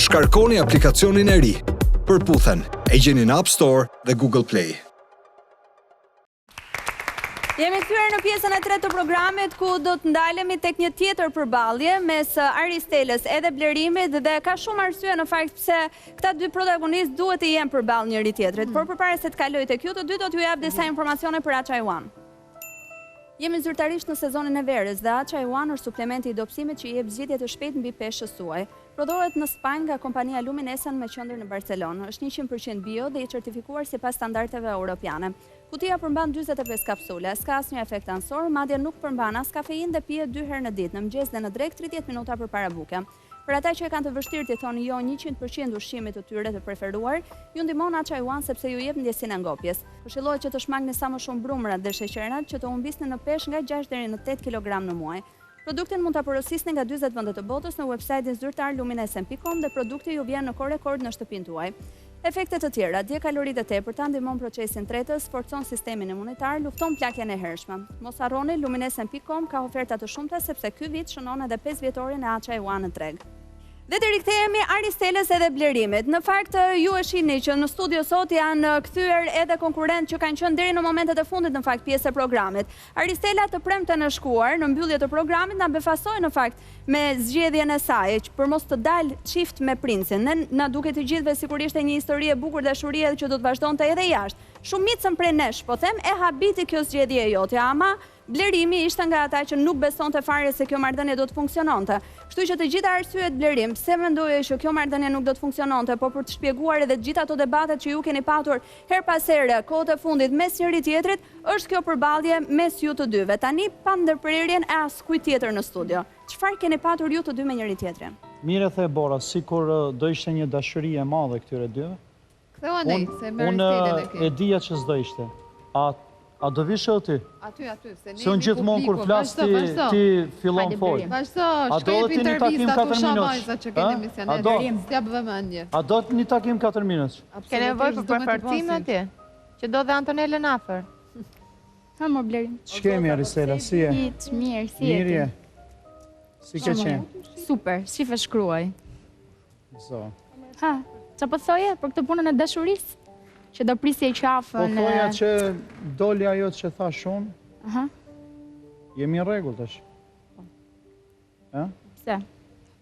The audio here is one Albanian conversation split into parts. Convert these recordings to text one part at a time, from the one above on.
Shkarkoni aplikacionin e ri. Përputhen, e gjeni në App Store dhe Google Play. Jemi kthyer në pjesën e tretë të programit ku do të ndalemi tek një tjetër përballje mes Aristeles edhe Blerimit dhe ka shumë arsye në fakt pse këta dy protagonistë duhet të jenë përballë njëri tjetrit. Por përpara se të kaloj tek ju të dy do t'ju jap disa informacione për Acha One. Jemi zyrtarisht në sezonin e verës dhe Acha One është suplementi i dobësimit që i jep zgjidhje të shpejtë mbi peshës suaj. Prodhohet në Spanjë nga kompania Luminescent me qendër në Barcelonë. Është 100% bio dhe i certifikuar sipas standardeve europiane. Kutia përmban 45 kapsule, s'ka asnjë efekt ansor, madje nuk përmban as kafeinë dhe pihet 2 herë në ditë, në mëngjes dhe në drekë 30 minuta përpara buke. Për ata që e kanë të vështirë të thonë jo 100% ushqimit të tyre të preferuar, ju ndihmon Acha One sepse ju jep ndjesinë e ngopjes. Këshillohet që të shmangni sa më shumë brumrat dhe sheqerat që të humbisni në peshë nga 6 deri në 8 kg në muaj. Produktin mund ta porosisni nga 40 vende të botës në websajtin zyrtar luminescent.com dhe produkti ju vjen në rekord në shtëpinë tuaj. Efektet të tjera, dje kaloritë e tepërta ndihmon procesin tretës, forcon sistemin imunitar, lufton plagjen e hershme. Mos harroni, luminescent.com ka oferta të shumta sepse ky vit shënon edhe 5 vjetorin e Acha One në treg. Dhe të rikthehemi Aristeles edhe Blerimit. Në fakt, ju e shihni që në studio sot janë kthyer edhe konkurrentë që kanë qenë deri në momentet e fundit në fakt pjesë e programit. Aristela të premten e shkuar në mbyllje të programit na befasoi në fakt me zgjedhjen e saj për mos të dalë çift me princin. Ne na duket të gjithëve sigurisht një histori e bukur dashurie që do të vazhdonte edhe jashtë. Shumicën prej nesh, po them, e habiti kjo zgjedhje e jote, ama Blerimi ishte nga ata që nuk besonte fare se kjo marrëdhënie do të funksiononte. Kështu që të gjitha arsyet Blerim, pse mendoje që kjo marrëdhënie nuk do të funksiononte, po për të shpjeguar edhe të gjitha ato debatet që ju keni patur her pas here kohët e fundit mes njëri tjetrit, është kjo përballje mes ju të dyve. Tani pa ndërprerjen e askujt tjetër në studio. Çfarë keni patur ju të dy me njëri tjetrin? Mire the Bora, sikur do ishte një dashuri e madhe këtyre dyve. Ktheu anej, se me Aristelin e ke. Unë e dija që s'do ishte. A do vishë o ti? Aty, se se unë gjithmonë kur flas ti fillon fol. Vazhdo, shkojmë intervista të shamajza që keni emisionet. S'ja bëve mendje. A do të një takim 4 minutë? Ke nevojë për përpartim atje? Që do dhe Antonellën afër. Ha mor Blerim. Ç'kemi Aristela, si je? Mirë, si je? Mirë je. Si ke qenë? Super, shife shkruaj. So. Ha, çfarë po thoje për këtë punën e dashurisë? Që do prisje i qafën... Po thoja që doli ajo që tha shumë. Aha. Jemi në rregull tash. Pse?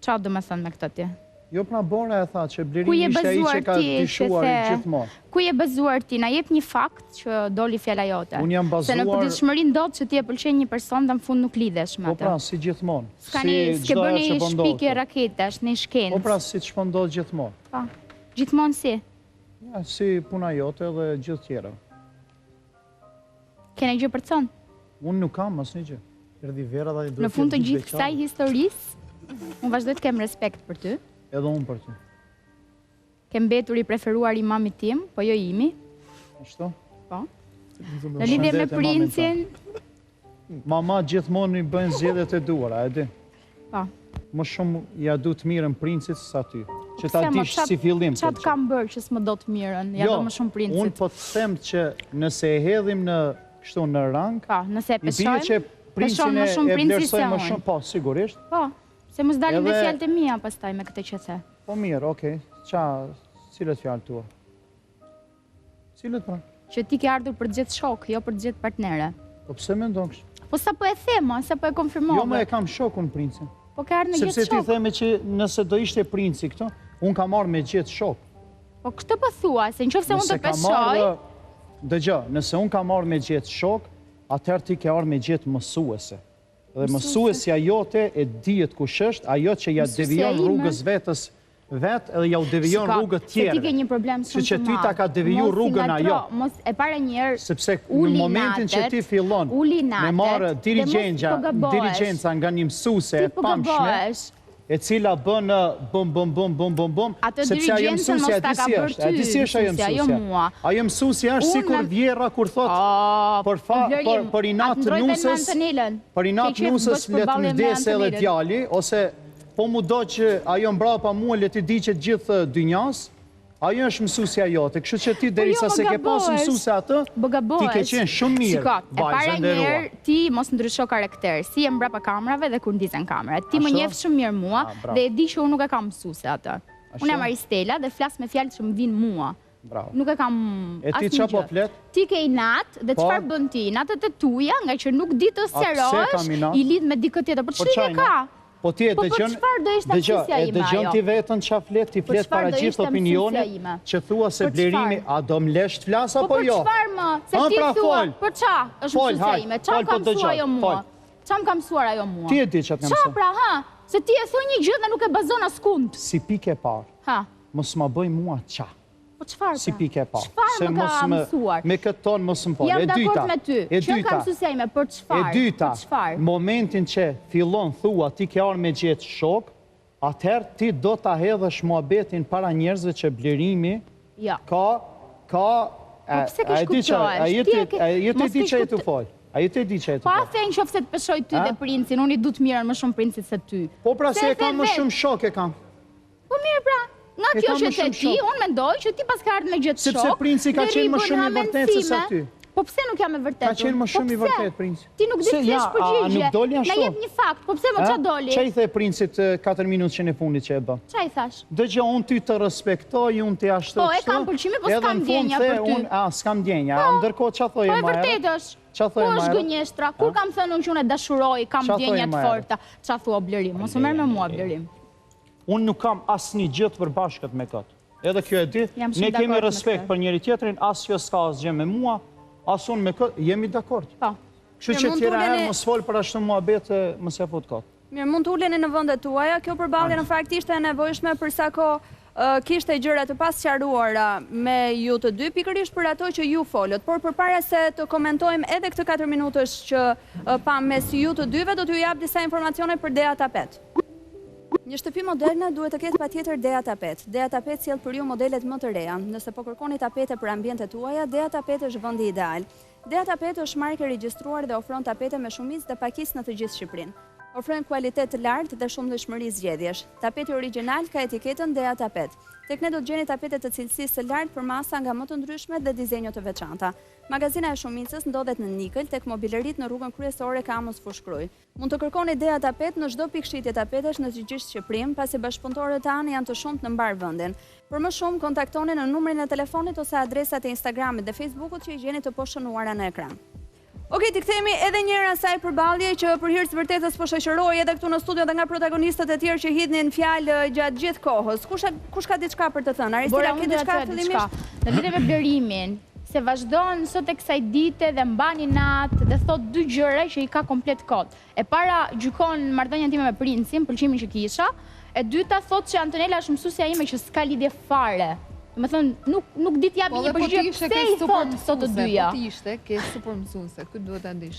Çfarë do më thënë me këtë ti? Jo pra Bora e tha që Blerimi ishte ai që ka dyshuar gjithmonë. Ku je bazuar ti? Na jep një fakt që doli fjala jote. Unë jam bazuar... Se në përditshmëri ndodh që ti e pëlqen një person dhe në fund nuk lidhesh me atë. Po pra, si gjithmonë. S'ke bërë një shpikje raketash, një shkencë. Po pra, si që shpëndodh gjithmonë. Po, gjithmonë si? Ja, si puna jote dhe gjithë tjera. Kene gjë për të thënë? Unë nuk kam asnjë gjë. Erdhi vera dhe në fund të gjithë kësaj historisë, unë vazhdoj të kem respekt për ty. Edhe unë për ty. Kem mbetur i preferuar i mamit tim, po jo imi. Ashtu? Po. Në lidhje me princin... Mama gjithmonë i bën zgjedhjet e duara, e di. Po. Më shumë ja du të mirën princit sa ty. Që ta dish si fillim. Çfarë kam bërë që s'më do të mirën? Ja do më shumë princit. Unë po të them që nëse e hedhim në kështu në rang, po, nëse e peshojmë, i bie që princin e vlerësoj më shumë, po, sigurisht. Po, se mos dalin dhe fjalët e mia pastaj me këtë që the. Po mirë, okay. Cilët fjalë tua? Cilët pra? Që ti ke ardhur për të gjetë shok, jo për të gjetë partnere. Po pse mendon kështu? Po sa po e them, sa po e konfirmova. Jo, më e kam shokun princin. Po ka ardhur në gjetë shok. Sepse ti theme që nëse do ishte princi këto, unë kam marrë me gjetë shok. Po këtë po thua, se nëse unë të peshoj... Dëgjoj, nëse unë kam marrë me gjetë shok, atëherë ti ke ardhur me gjetë mësuese. Dhe mësuesja jote e dihet kush është, ajo që ja devijon rrugës vetës vetë edhe ja u devijon rrugët tjera. Se ti ke një problem shumë të madh. Që ty ta ka deviju rrugën ajo. Mos e para njerë, sepse në momentin që ti fillon me marrë dirigjenca nga një mësuese e pamshme, e cila bën bum, sepse ajo mësuesja e disi është ajo mësuesja. Ajo mësuesja është sikur vjera kur thot për inat nusës le të vdesë edhe djali, ose po mu do që ajo mbrapa mua le ti di që gjithë dynjas, ajo është mësuesja jote. Kështu që ti derisa se ke pasur mësuese atë, ti ke qenë shumë mirë. E para njerë ti mos ndrysho karakter, si e mbrapa kamerave dhe kur ndizen kamerat. Ti më njeh shumë mirë mua dhe e di që unë nuk e kam mësuese atë. Unë jam Aristela dhe flas me fjalët që më vinë mua. Bravo. Nuk e kam E ti qa po flet? Ti ke inat dhe çfarë bën ti? Natët e tuja, nga që nuk di të serosh, i lidh me dikë tjetër. Por çfarë ka? Po ti e dëgjon. Po çfarë do ishte aktësia ime? Dëgjon ti vetën ç'a flet, ti flet para gjithë opinionit që thua se Blerimi a do më lesh të flas apo jo? Po çfarë më? Se ti thua, po ça? Është aktësia ime. Ç'a kam mësuar ajo mua? Ç'a kam mësuar ajo mua? Ti e di ç'a kam mësuar. Ç'a pra, ha? Se ti e thua një gjë dhe nuk e bazon askund. Si pikë e parë. Ha. Mos ma bëj mua qa. Po çfarë? Si pikë e parë. Çfarë më ka mësuar? Me këtë ton mos më fol. Jam dakord me ty. Që kam mësuesja ime, për çfarë? E dyta, momentin që fillon thua ti ke ardhur me gjetë shok, atëherë ti do ta hedhësh muhabetin para njerëzve që Blerimi ka pse ke shkuptohesh? Ai ti di çfarë të fol. Ai ti di çfarë të fol. Pa thënë nëse të peshoj ty dhe princin, unë i du të mirën më shumë princit se ty. Po pra se e kam më shumë shok e kam. Po mirë pra. Nga kjo që të ti, unë mendoj që ti pas ka ardhur me gjithë shok. Sepse princi ka qenë më shumë i vërtet se sa ty. Po pse nuk jam e vërtetë? Ka qenë më shumë i vërtet princi. Ti nuk di të thësh përgjigje. Nuk doli ashtu. Na jep një fakt, po pse më ça doli? Çfarë i the princit 4 minutën e fundit që e bë? Çfarë i thash? Dëgjoj, unë ty të respektoj, unë ti ashtu. Po e kam pëlqimi, po s'kam ndjenja për ty. S'kam ndjenja. Ndërkohë ç'a thoje më? Po e vërtetë është. Ç'a thoje më? Po është gënjeshtra. Kur kam thënë unë që unë e dashuroj, kam ndjenja të forta. Ç'a thua Blerim? Mos u merr me mua Blerim. Unë nuk kam asnjë gjë të përbashkët me këtë. Edhe kjo e di, ne kemi respekt për njëri tjetrin, as kjo s'ka asgjë me mua, as unë me këtë, jemi dakord. Po. Kështu që tjera herë mos fol për ashtu muhabet, mos ia fut kot. Mirë, mund të uleni në vendet tuaja. Kjo përballje në fakt ishte e nevojshme për sa kohë kishte gjëra të pasqaruara me ju të dy, pikërisht për ato që ju folët. Por përpara se të komentojmë edhe këtë 4 minutësh që pam mes ju të dyve, do t'ju jap disa informacione për Dea Tapet. Një shtëpi moderne duhet të ketë patjetër Dea Tapet. Dea Tapet sjell për ju modelet më të reja. Nëse po kërkoni tapete për ambientet tuaja, Dea Tapet është vendi ideal. Dea Tapet është markë e regjistruar dhe ofron tapete me shumicë dhe pakicë në të gjithë Shqipërinë. Ofrojnë kualitet të lartë dhe shumë lëshmëri zgjedhjesh. Tapeti origjinal ka etiketën Dea Tapet. Tek ne do të gjeni tapete të cilësisë së lartë për masa nga më të ndryshme dhe dizenjo të veçanta. Magazina e shumicës ndodhet në Nikël tek mobilerit në rrugën kryesore Kamos Fushkruj. Mund të kërkoni Dea Tapet në çdo pikë shitje tapetesh në të gjithë Shqipërinë, pasi bashkëpunëtorët tanë janë të shumtë në mbar vendin. Për më shumë kontaktoni në numrin e telefonit ose adresat e Instagramit dhe Facebookut që i gjeni të poshënuara në ekran. Okej, ti kthehemi edhe një herë asaj përballje që për hir të vërtetës po shoqëroi edhe këtu në studio dhe nga protagonistët e tjerë që hidhnin fjalë gjatë gjithë kohës. Kush ka diçka për të thënë? Aristela, ke diçka fillimisht? Në lidhje me Blerimin, se vazhdon sot e kësaj dite dhe mbani natë dhe thot dy gjëra që i ka komplet kot. E para gjykon marrëdhënien time me princin, pëlqimin që kisha. E dyta thot që Antonela është mësuesja ime që s'ka lidhje fare. Me thënë, nuk di t'jap një përgjigje pse i thotë sot të dyja. Po ti ishte ke super mësuese, këtë duhet ta ndish.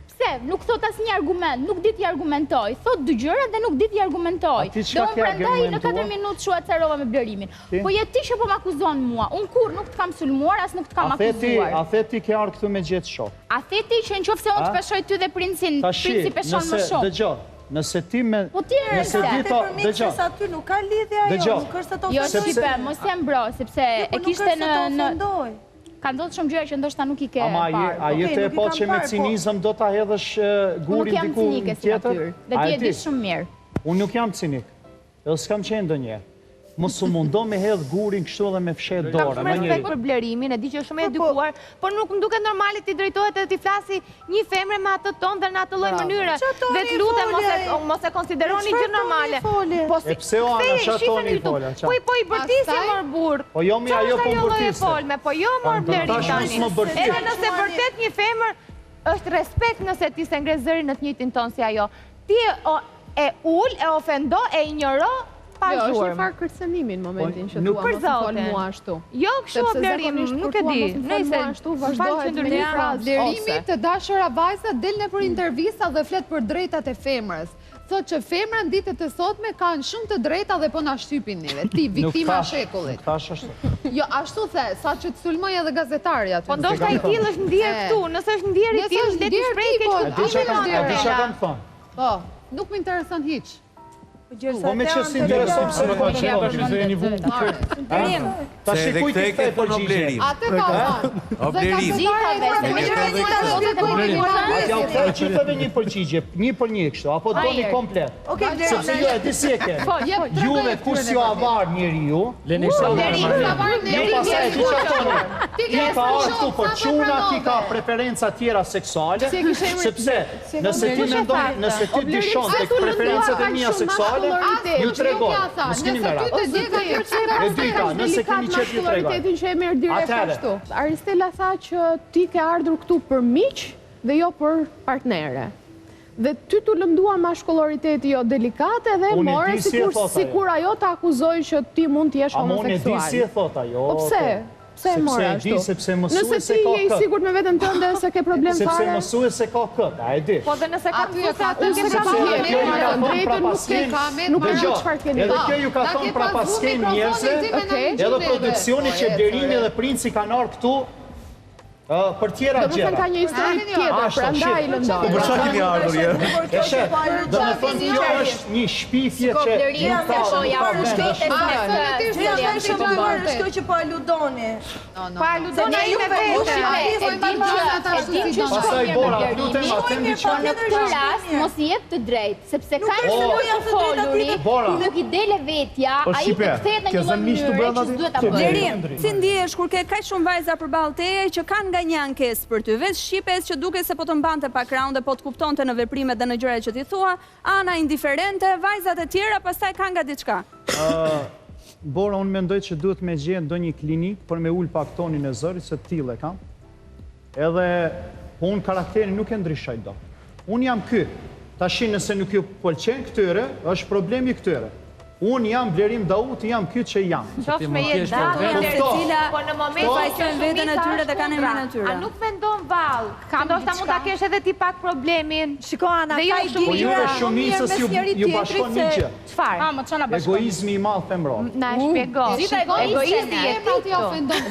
Pse? Nuk thot asnjë argument, nuk di t'i argumentoj. Thot dy gjëra dhe nuk di t'i argumentoj. Dhe unë prandaj në 4 minutë shuacarova me Blerimin. Po je ti që po m'akuzon mua. Unë kur nuk t'kam sulmuar, as nuk t'kam akuzuar. A the ti ke ardhur këtu me gjetë shok? A the ti që nëse unë të peshoj ty dhe princin, princi peshon më shumë? Dëgjoj. Nëse ti me... Po ti e nëse dita... Dëgjoj. Se aty nuk ka lidhje ajo, nuk është ato jo, shqipe, mos e mbro, sepse e kishte në... Ka ndodhë shumë gjëra që ndoshta nuk i ke parë. Ama a jetë e po që me cinizëm do ta hedhësh gurin diku tjetër? Dhe ti e di shumë mirë. Unë nuk jam cinik, edhe s'kam qenë ndonjëherë. Mos u mundo me hedh gurin kështu dhe me fshet dorë. Kam shumë respekt për Blerimin, e di që është shumë edukuar, por nuk më duket normale ti drejtohet edhe ti flasi një femre me atë ton dhe në atë lloj mënyre. Vetë lutem mos e konsideroni gjë normale. Po pse o ana çatoni fola? Po i bërtisi mor burr. Po jo mi ajo po bërtiste. Po jo mor Blerin tani. Edhe nëse vërtet një femër është respekt nëse ti se ngre zërin në të njëjtin ton si ajo. Ti e ul, e ofendo, e injoro. Jo, është një farë kërcënimi në momentin që tua mos të folë mua ashtu. Jo, kështu o Blerim, nuk e di. Nëse vazhdohet me një frazë. Blerimi të dashura vajza del në për intervista dhe flet për drejtat e femrës. Thot që femra në ditët e sotme kanë shumë të drejta dhe po na shtypin neve. Ti, viktima shekullit. Nuk thash ashtu. Jo, ashtu the, sa që të sulmoj edhe gazetarja. Po ndoshta i tillë është ndjerë këtu, nëse është ndjerë i tillë, le të shpreh keq. A di çka kam thënë? Po, nuk më intereson hiç. Po me që si interesom se po që po që zë një vullë. Ta shikuj të këtë përgjigje. Atë ka thënë. O Blerim. Ja u këtë qitëve një përgjigje, një për një kështu, apo do një komplet. Sepse ju e di si e kene. Juve kus ju avar njeri ju, ju pasaj e ti që atone. Ti ka arë këtu për quna, ti ka preferenca tjera seksuale, sepse nëse ti mendoj, nëse ti dishon të preferencat e mija seksuale, ju tregoj, mos keni me ratë. E dyta, nëse keni qep ju tregoj. Që e merë direkt ashtu. Aristela tha që ti ke ardhur këtu për miq dhe jo për partnere. Dhe ty t'u lëmdua mashkulloriteti jo delikate dhe more sikur ajo të akuzoj që ti mund t'jesh homoseksual. A mon e di si e thot ajo. Po pse? Pse e mora ashtu? Sepse mësue se ka këtë. Nëse ti je i sigurt me veten tënde se ke problem fare. Sepse mësue se ka këtë, a e di. Po dhe nëse ka të edhe kjo ju ka thonë pra pasken njerëzve, edhe produksioni që Blerimi dhe Princi kanë arë këtu, për tjera gjera. Do më thënë ka një histori tjetër, pra ndaj lëndoj. Për shak keni ardhur jërë? E shet, do më thënë kjo është një shpifje që një Shko që po aludoni. Po aludoni i me vete. Pasaj Bora, lutem atë ndi që... Në këtë rast, mos i jep të drejtë, sepse ka shumë të foluri, nuk i dele vetja, a i të kthehet në një mënyrë që s'duhet ta bëjë. Blerim, si ndihesh kur ke kaq shumë vajza përballë teje që kanë nga një ankesë për ty, veç shqipes që duke se po të mbante background dhe po të kuptonte në veprimet dhe në gjërat që ti thua, ana indiferente, vajzat e tjera pastaj kanë nga diçka. Bora, unë mendoj që duhet me gjenë do një klinik për me ullë pak tonin e zëri, se tile kam. Edhe, unë karakterin nuk e ndryshoj do. Unë jam ky. Tashi nëse nuk ju pëlqen këtyre, është problemi këtyre. Unë jam Blerim Dauti, jam ky që jam. Qofsh me jetë datë, po në moment fajsojnë veten e tyre dhe kanë emrin e tyre. A nuk mendon vallë? Ndoshta mund ta kesh edhe ti pak problemin. Shiko Ana, po juve shumicës ju bashkon një gjë. Çfarë? Egoizmi i madh femror. Na e shpjego. Egoisti je ti.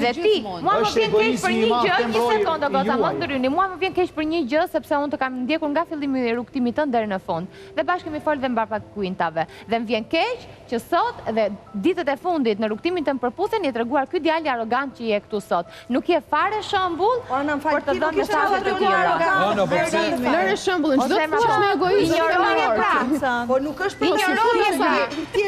Dhe ti, mua më vjen keq për një gjë, një sekondë gota, më ndryni. Mua më vjen keq për një gjë sepse unë të kam ndjekur nga fillimi i rrugtimit tënd deri në fund. Dhe bashkë kemi folë dhe mbar pak kuintave. Dhe më vjen keq që sot dhe ditët e fundit në rrugtimin të më përputhen je treguar ky djalë arrogant që je këtu sot. Nuk je fare shembull për të dhënë mesazhe të tjera. Lëre shembullin, çdo të thosh me egoizëm. Ignororje pra. Po nuk është ignororje pra.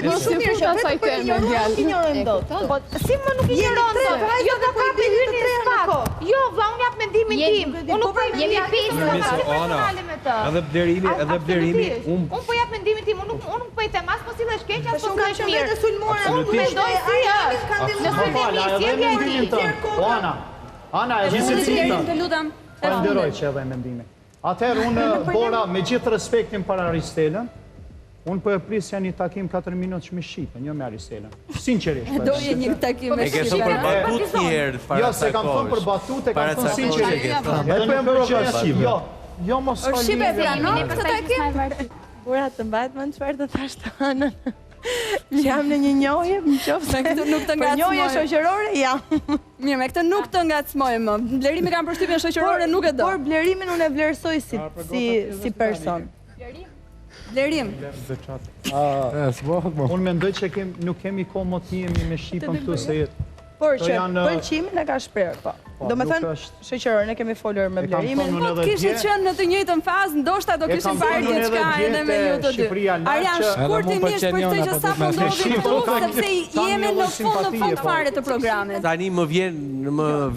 Nuk shumë për që asaj temë djalë. Po si më nuk ignoron dot? Jo do kapi hyrin në spak. Jo, vlla, unë jap mendimin tim. Unë nuk po jemi pesë. Edhe Blerimi, unë po jap mendimin tim, unë nuk po i them as po sillesh keq as po Shumë kanë qënë dhe sulmore. Unë mendoj si është. Ana, e gjithë Blerim, të lutem. falenderoj që edhe mendime. Atëherë unë, Bora, me gjithë respektin për Aristelën, unë po e prisja një takim 4 minutë që me Shqipën, jo me Aristelën. Sinqerisht. Doje një takim me e ke thënë për batut njerë para Jo, se kam thënë për batut, e kam thënë sinqerisht. Edhe në përgjë, jo, mos është Shqipe pranon këtë takim? Bura të mbajt më në qëfar të thashtë anën. Jam në një njohje, më qofë se këtë nuk të për njohje shoqërore, jam. Mirë, me këtë nuk të ngacmojmë. Blerimi kam përshtypjen shoqërore nuk e do. Por Blerimin unë e vlerësoj si person. Blerim. Unë mendoj që nuk kemi kohë më të jemi me Shqipën këtu se jetë. Por që pëlqimin e ka shprehur, po. Do me thënë, shoqërore, ne kemi folur me Blerimin. Po kishte qenë në të njëjtën fazë, ndoshta do kishim parë diçka edhe me ju të dy. Arjan, shkurtimisht për këtë që sapo ndodhi këtu, sepse jemi në fund fare të programit. Tani më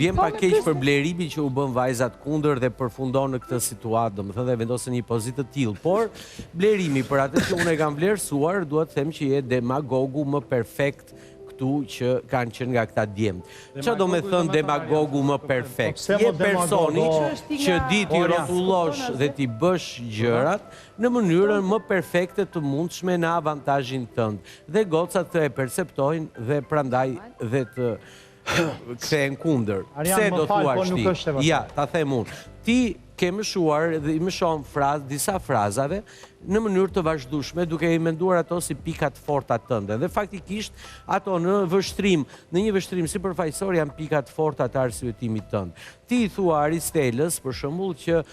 vjen pa keq për Blerimi që u bën vajzat kundër dhe përfundon në këtë situatë, domethënë dhe vendosën një pozitë të tillë. Por Blerimi, për atë që unë e kam vlerësuar, dua të them që je demagogu më perfekt që kanë qenë nga këta djemë. Që do me thënë demagogu më perfekt? Je personi që di t'i rotullosh dhe t'i bësh gjërat në mënyrën më perfekte të mundshme në avantajin tënd. Dhe gocat të e perceptojnë dhe prandaj dhe të kthehen kundër. Pse do thuash ti? Ja, ta them unë. Ti ke mëshuar dhe i mëshon disa frazave në mënyrë të vazhdueshme, duke i menduar ato si pikat forta tënde. Dhe faktikisht ato në një vështrim sipërfaqësor janë pikat forta të arsyetimit tënd. Ti i thua Aristelës, për shembull, që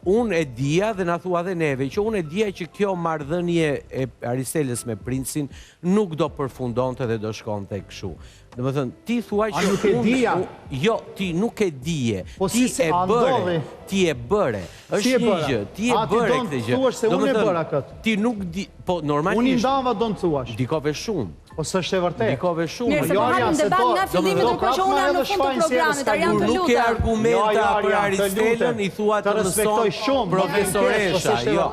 unë e dija dhe na thua dhe neve që unë e dija që kjo marrëdhënie e Aristelës me princin nuk do përfundonte dhe do shkonte kështu. Domethënë, ti thua që nuk e dija. Jo, ti nuk e dije. Po ti e bëre. Ti e bëre. Është një gjë. Ti e bëre këtë gjë. Ti thuash se unë e bëra këtë. Ti nuk di, po normalisht. Unë i ndava do të thuash. Dikove shumë. Po s'është e vërtetë. Dikove shumë. Mirë, se po halim debat nga fillimi ndërkohë që unë jam në fund të programit, Arian të lutem. Nuk e argumenta për Aristelën, i thua të mëson profesoresha. Jo.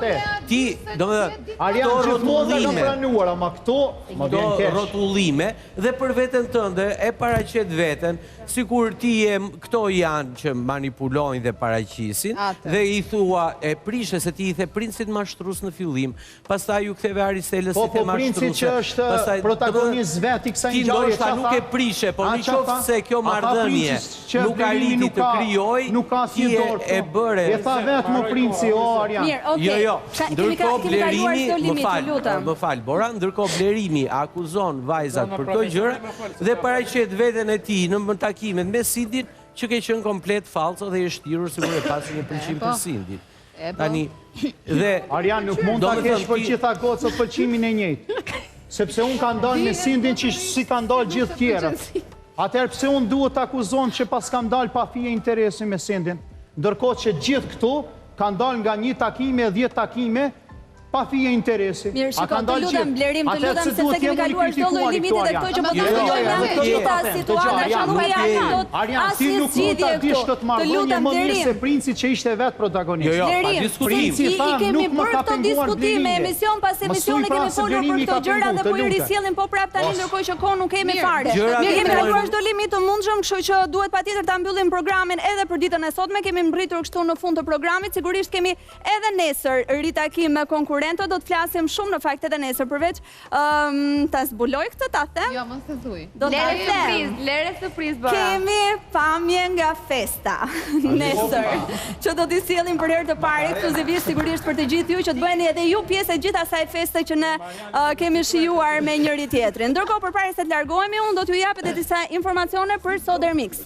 Ti, domethënë, Arian gjithmonë ka pranuar, ama këto më vjen keq. Rrotullime dhe për veten tënde e paraqet veten, sikur ti këto janë që manipulojnë dhe paraqisin dhe i thua e prishe se ti i the princit mashtrues në fillim, pastaj ju ktheve Aristelës si the mashtruese. Po princi që është protagonist vet i kësaj ngjarje, ti nuk e prishe, por në qoftë se kjo marrëdhënie nuk arriti të krijoj, ti e bëre. E tha vetë më princi, o Arian. Mirë, okay. Jo. Ndërkohë Blerimi, më fal, Bora, ndërkohë Blerimi akuzon vajzat për këto gjëra dhe paraqet veten e tij në takimet me Sindin që ke qenë komplet falso dhe e shtirur sikur e pasi një pëlqim për Sindin. Tani dhe Arian nuk mund ta kesh për gjitha gocët pëlqimin e njëjtë. Sepse unë ka ndalë me Sindin që si ka ndalë gjithë tjerët. Atëherë pse unë duhet të akuzon që pas kam ndalë pa fije interesi me Sindin. Ndërkohë që gjithë këtu ka ndalë nga 1 takime e 10 takime pa fije interesi. Mirë, shiko, të lutem Blerim, të lutem se se kemi kaluar çdo lloj limiti dhe këto që po diskutojmë janë të gjitha situata që nuk janë dot asnjë zgjidhje këtu. Të lutem Blerim, se princi që ishte vetë protagonist. Jo, pa diskutim. I kemi bërë këto diskutime, emision pas emisioni kemi folur për këto gjëra dhe po i risjellin po prap tani ndërkohë që kohë nuk kemi fare. Ne kemi kaluar çdo limit të mundshëm, kështu që duhet patjetër ta mbyllim programin edhe për ditën e sotme. Kemi mbritur kështu në fund të programit. Sigurisht kemi edhe nesër ritakim me konkurrentë, do të flasim shumë në fakt edhe nesër përveç ta zbuloj këtë ta them. Jo, mos e thuj. Lere surprizë bëra. Kemi pamje nga festa nesër, që do t'i sjellim për herë të parë ekskluzivisht sigurisht për të gjithë ju që të bëheni edhe ju pjesë e gjithë asaj feste që ne kemi shijuar me njëri tjetrin. Ndërkohë përpara se të largohemi, unë do t'ju jap edhe disa informacione për Sodermix.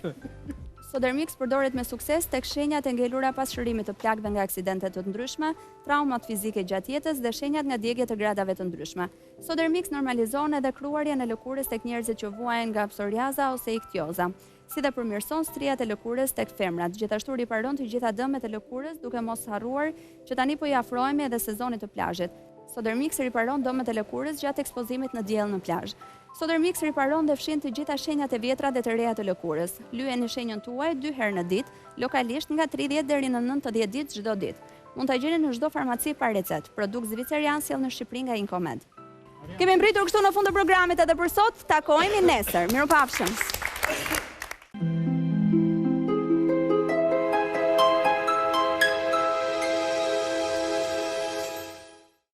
Sodermix përdoret me sukses tek shenjat e ngelura pas shërimit të plagëve nga aksidente të ndryshme, traumat fizike gjatë jetës dhe shenjat nga djegjet të gradave të ndryshme. Sodermix normalizon edhe kruarjen e lëkurës tek njerëzit që vuajnë nga psoriaza ose iktioza, si dhe përmirëson strijat e lëkurës tek femrat. Gjithashtu riparon të gjitha dëmet e lëkurës, duke mos harruar që tani po i afrohemi edhe sezonit të plazhit. Sodermix riparon dëmet e lëkurës gjatë ekspozimit në diell në plazh. Sodermix riparon dhe fshin të gjitha shenjat e vjetra dhe të reja të lëkurës. Lyeni shenjën tuaj 2 herë në ditë, lokalisht nga 30 deri në 90 ditë çdo ditë. Mund ta gjeni në çdo farmaci pa recetë. Produkt zviceran sjell në Shqipëri nga Incomed. Kemi mbritur kështu në fund të programit edhe për sot. Takohemi nesër. Mirupafshim.